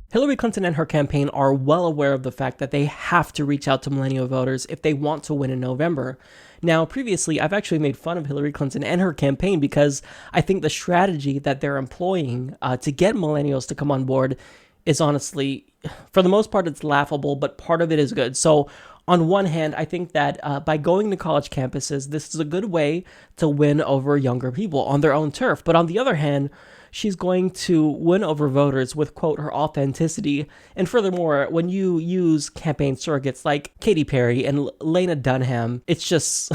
Hillary Clinton and her campaign are well aware of the fact that they have to reach out to millennial voters if they want to win in November. Now, previously, I've actually made fun of Hillary Clinton and her campaign because I think the strategy that they're employing to get millennials to come on board is honestly, for the most part, it's laughable, but part of it is good. So on one hand, I think that by going to college campuses, this is a good way to win over younger people on their own turf. But on the other hand, she's going to win over voters with, quote, her authenticity. And furthermore, when you use campaign surrogates like Katy Perry and Lena Dunham, it's just,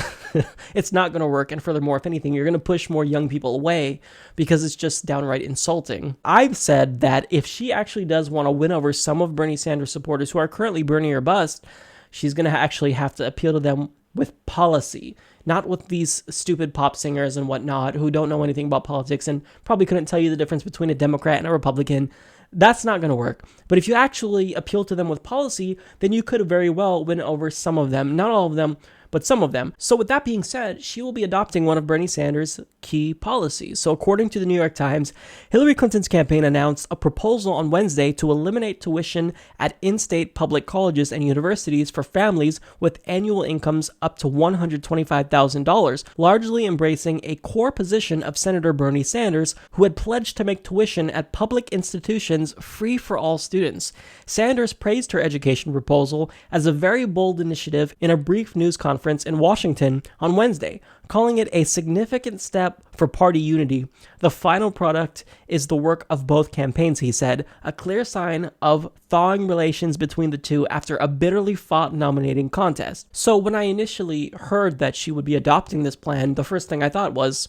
it's not going to work. And furthermore, if anything, you're going to push more young people away because it's just downright insulting. I've said that if she actually does want to win over some of Bernie Sanders supporters who are currently Bernie or bust, she's going to actually have to appeal to them with policy, not with these stupid pop singers and whatnot who don't know anything about politics and probably couldn't tell you the difference between a Democrat and a Republican. That's not going to work. But if you actually appeal to them with policy, then you could very well win over some of them. Not all of them, but some of them. So with that being said, she will be adopting one of Bernie Sanders' key policies. So according to the New York Times, Hillary Clinton's campaign announced a proposal on Wednesday to eliminate tuition at in-state public colleges and universities for families with annual incomes up to $125,000, largely embracing a core position of Senator Bernie Sanders, who had pledged to make tuition at public institutions free for all students. Sanders praised her education proposal as a very bold initiative in a brief news conference in Washington on Wednesday, calling it a significant step for party unity. The final product is the work of both campaigns, he said, a clear sign of thawing relations between the two after a bitterly fought nominating contest. So when I initially heard that she would be adopting this plan, the first thing I thought was,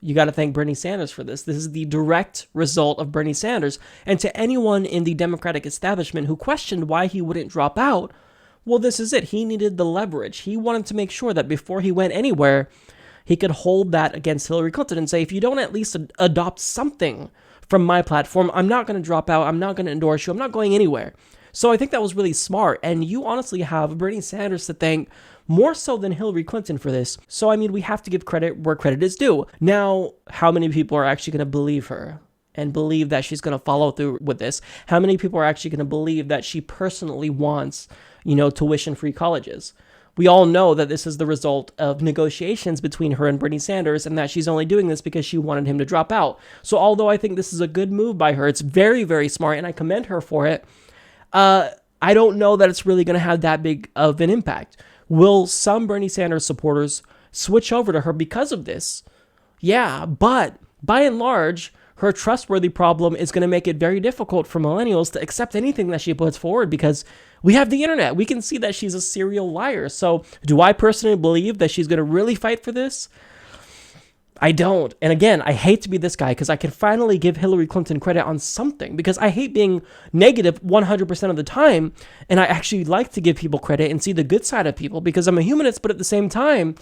you got to thank Bernie Sanders for this. This is the direct result of Bernie Sanders. And to anyone in the Democratic establishment who questioned why he wouldn't drop out, well, this is it. He needed the leverage. He wanted to make sure that before he went anywhere, he could hold that against Hillary Clinton and say, if you don't at least adopt something from my platform, I'm not going to drop out. I'm not going to endorse you. I'm not going anywhere. So I think that was really smart. And you honestly have Bernie Sanders to thank more so than Hillary Clinton for this. So, I mean, we have to give credit where credit is due. Now, how many people are actually going to believe her and believe that she's going to follow through with this? How many people are actually going to believe that she personally wants, tuition-free colleges? We all know that this is the result of negotiations between her and Bernie Sanders, and that she's only doing this because she wanted him to drop out. So although I think this is a good move by her, it's very, very smart, and I commend her for it, I don't know that it's really going to have that big of an impact. Will some Bernie Sanders supporters switch over to her because of this? Yeah, but by and large, her trustworthy problem is going to make it very difficult for millennials to accept anything that she puts forward because we have the internet. We can see that she's a serial liar. So do I personally believe that she's going to really fight for this? I don't. And again, I hate to be this guy because I can finally give Hillary Clinton credit on something because I hate being negative 100% of the time. And I actually like to give people credit and see the good side of people because I'm a humanist, but at the same time,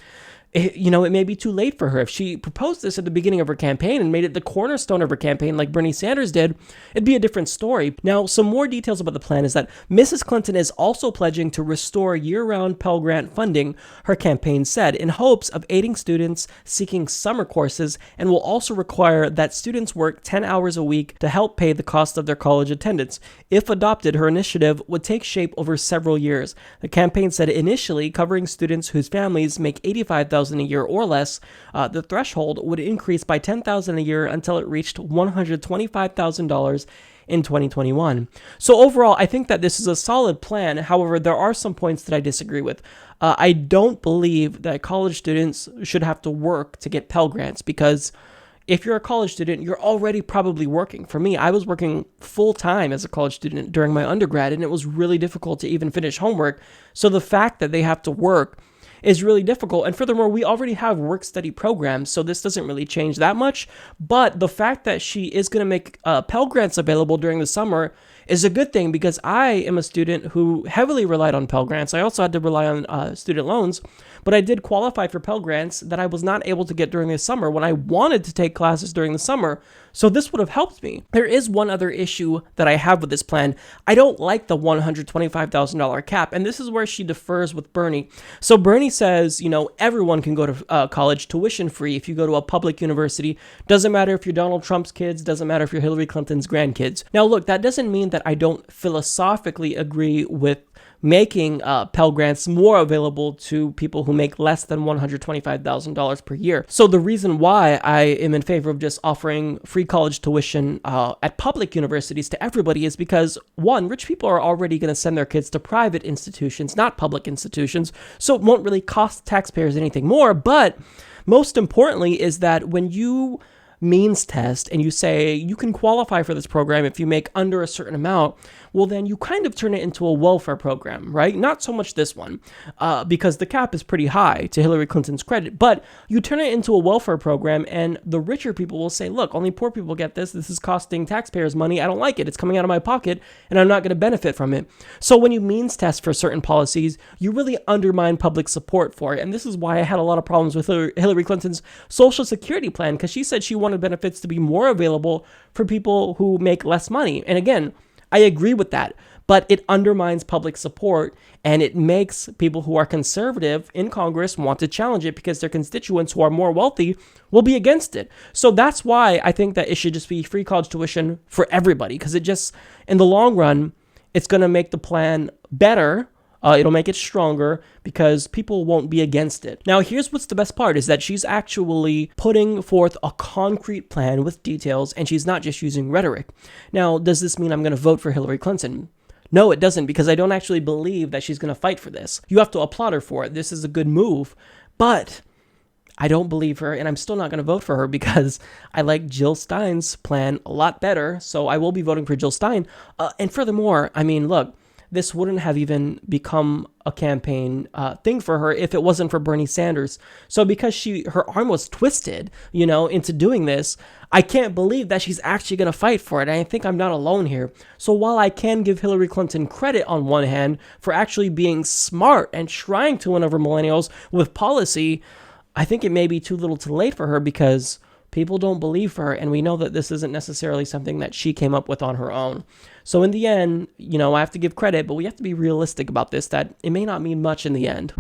it may be too late for her. If she proposed this at the beginning of her campaign and made it the cornerstone of her campaign like Bernie Sanders did, it'd be a different story. Now, some more details about the plan is that Mrs. Clinton is also pledging to restore year-round Pell Grant funding, her campaign said, in hopes of aiding students seeking summer courses, and will also require that students work 10 hours a week to help pay the cost of their college attendance. If adopted, her initiative would take shape over several years. The campaign said initially covering students whose families make $85,000 a year or less, the threshold would increase by $10,000 a year until it reached $125,000 in 2021. So overall, I think that this is a solid plan. However, there are some points that I disagree with. I don't believe that college students should have to work to get Pell Grants because if you're a college student, you're already probably working. For me, I was working full-time as a college student during my undergrad, and it was really difficult to even finish homework. So the fact that they have to work is really difficult. And furthermore, we already have work-study programs, so this doesn't really change that much. But the fact that she is going to make Pell Grants available during the summer is a good thing because I am a student who heavily relied on Pell Grants. I also had to rely on student loans, but I did qualify for Pell Grants that I was not able to get during the summer when I wanted to take classes during the summer. So this would have helped me. There is one other issue that I have with this plan. I don't like the $125,000 cap, and this is where she differs with Bernie. So Bernie says, everyone can go to college tuition free if you go to a public university. Doesn't matter if you're Donald Trump's kids, doesn't matter if you're Hillary Clinton's grandkids. Now look, that doesn't mean that I don't philosophically agree with making Pell Grants more available to people who make less than $125,000 per year. So the reason why I am in favor of just offering free college tuition at public universities to everybody is because, one, rich people are already going to send their kids to private institutions, not public institutions, so it won't really cost taxpayers anything more. But most importantly is that when you means test and you say you can qualify for this program if you make under a certain amount, well, then you kind of turn it into a welfare program, right? Not so much this one, because the cap is pretty high, to Hillary Clinton's credit, but you turn it into a welfare program and the richer people will say, look, only poor people get this. This is costing taxpayers money. I don't like it. It's coming out of my pocket and I'm not going to benefit from it. So when you means test for certain policies, you really undermine public support for it. And this is why I had a lot of problems with Hillary Clinton's Social Security plan, because she said she wanted benefits to be more available for people who make less money. And again, I agree with that, but it undermines public support and it makes people who are conservative in Congress want to challenge it because their constituents who are more wealthy will be against it. So that's why I think that it should just be free college tuition for everybody, because it just, in the long run, it's going to make the plan better. It'll make it stronger because people won't be against it. Now, here's what's the best part is that she's actually putting forth a concrete plan with details and she's not just using rhetoric. Now, does this mean I'm going to vote for Hillary Clinton? No, it doesn't, because I don't actually believe that she's going to fight for this. You have to applaud her for it. This is a good move, but I don't believe her, and I'm still not going to vote for her because I like Jill Stein's plan a lot better, so I will be voting for Jill Stein. And furthermore, I mean, look, this wouldn't have even become a campaign thing for her if it wasn't for Bernie Sanders. So because her arm was twisted, into doing this, I can't believe that she's actually going to fight for it. And I think I'm not alone here. So while I can give Hillary Clinton credit on one hand for actually being smart and trying to win over millennials with policy, I think it may be too little too late for her because people don't believe her, and we know that this isn't necessarily something that she came up with on her own. So in the end, I have to give credit, but we have to be realistic about this, that it may not mean much in the end.